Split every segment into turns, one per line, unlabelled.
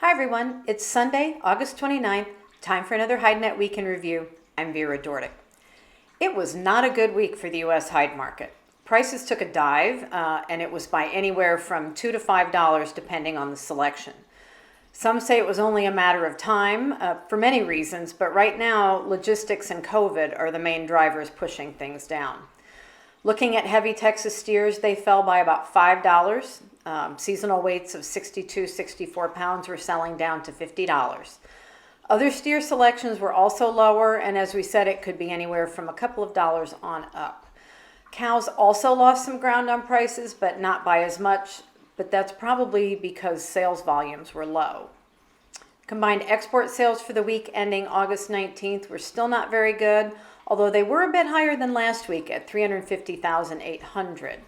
Hi everyone, it's Sunday, August 29th, time for another HideNet Week in Review. I'm Vera Dordick. It was not a good week for the U.S. hide market. Prices took a dive, and it was by anywhere from $2 to $5 depending on the selection. Some say it was only a matter of time for many reasons, but right now logistics and COVID are the main drivers pushing things down. Looking at heavy Texas steers, they fell by about $5. Seasonal weights of 62, 64 pounds were selling down to $50. Other steer selections were also lower, and as we said, it could be anywhere from a couple of dollars on up. Cows also lost some ground on prices, but not by as much, but that's probably because sales volumes were low. Combined export sales for the week ending August 19th were still not very good, although they were a bit higher than last week at 350,800.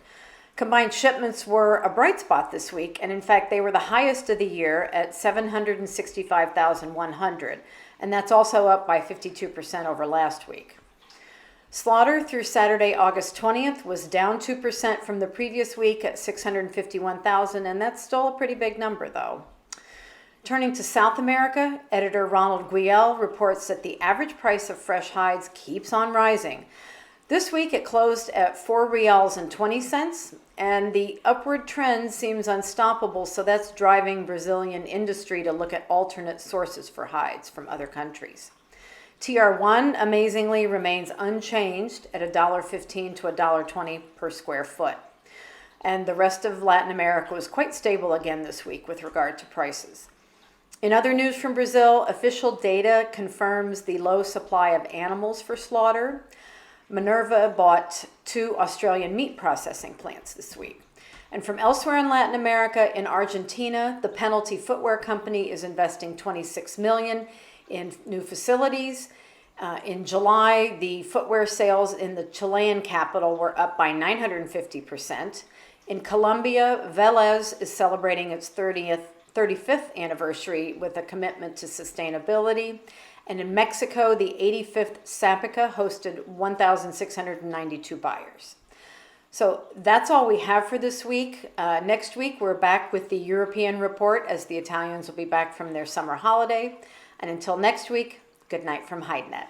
Combined shipments were a bright spot this week, and in fact they were the highest of the year at 765,100, and that's also up by 52% over last week. Slaughter through Saturday, August 20th was down 2% from the previous week at 651,000, and that's still a pretty big number though. Turning to South America, editor Ronald Guiel reports that the average price of fresh hides keeps on rising. This week it closed at $4.20, and the upward trend seems unstoppable, so that's driving Brazilian industry to look at alternate sources for hides from other countries. TR1 amazingly remains unchanged at $1.15 to $1.20 per square foot. And the rest of Latin America was quite stable again this week with regard to prices. In other news from Brazil, official data confirms the low supply of animals for slaughter. Minerva bought 2 Australian meat processing plants this week. And from elsewhere in Latin America, in Argentina, the Penalty Footwear Company is investing $26 million in new facilities. In July, the footwear sales in the Chilean capital were up by 950%. In Colombia, Vélez is celebrating its 35th anniversary with a commitment to sustainability. And in Mexico, the 85th Zapica hosted 1,692 buyers. So that's all we have for this week. Next week, we're back with the European report as the Italians will be back from their summer holiday. And until next week, good night from HideNet.